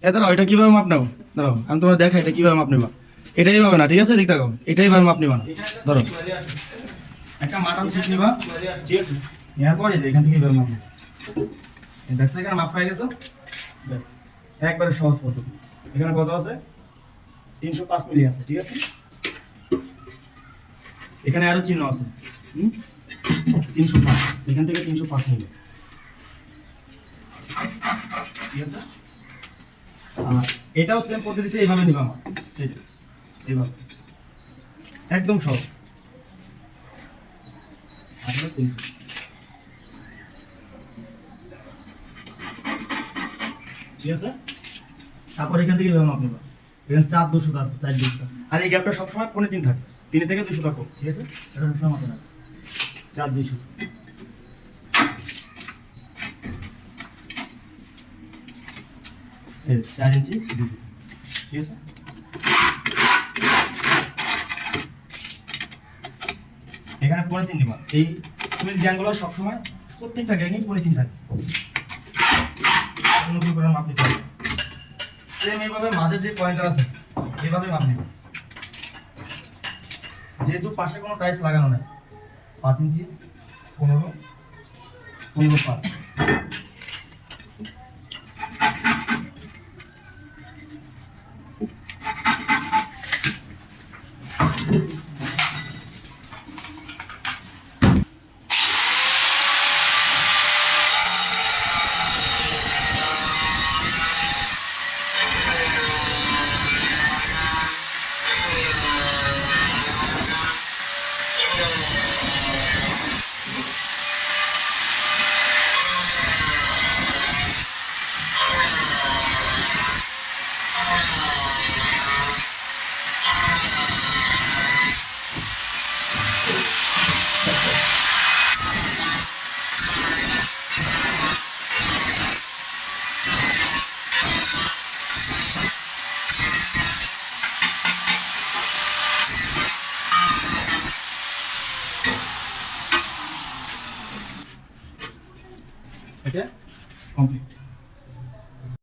দাঁড়াও, এটা কিভাবে মাপ নেবো? দাঁড়াও, আমি তোমার দেখাই এটা কিভাবে মাপ নেবা। এটাই ভাবে না, ঠিক আছে? দিক তাকাও, এটাই ভাবে মাপ নেবা না। ধরো একটা মাটন সিট নিবা, ঠিক আছে? নেওয়ার পরে এখান থেকে এইভাবে মাপ নেবা। দেখছো এখানে মাপ পাই গেছো? ব্যাস, একবারে সহজ পদ্ধতি। এখানে কত আছে? 305 মিলি আছে, ঠিক আছে? এখানে আরো চিহ্ন আছে, 305, এখান থেকে 305 মিলি, ঠিক আছে? আর এটাও সেম পদ্ধতিতে এইভাবে নিবা আমার, এইভাবে একদম সহজ। আসলে 300, ঠিক আছে? তারপর এখান থেকে এইভাবে মাপ নিবা। এখানে 4 200 আছে, 4 200, আর এই গ্যাপটা সবসময় 3.5 থাকে, 3 থেকে 200 থাকো, ঠিক আছে? এটা সবসময় মাথায় রাখো, 4 200। এই 4 ইঞ্চি 200, ঠিক আছে? এখানে 3.5 নিবা। এই সুইচ গ্যাংগুলো সবসময় প্রত্যেকটা গ্যাংই 3.5 থাকে, নতুন করে মাপ নিতে হবে। সেম এইভাবে মাঝে যে পয়েন্টার আছে এইভাবে মাপ নিবা। যেহেতু পাশে কোনো টাইলস লাগানো নাই, 5 ইঞ্চি 15 15 5। এটা কমপ্লিট।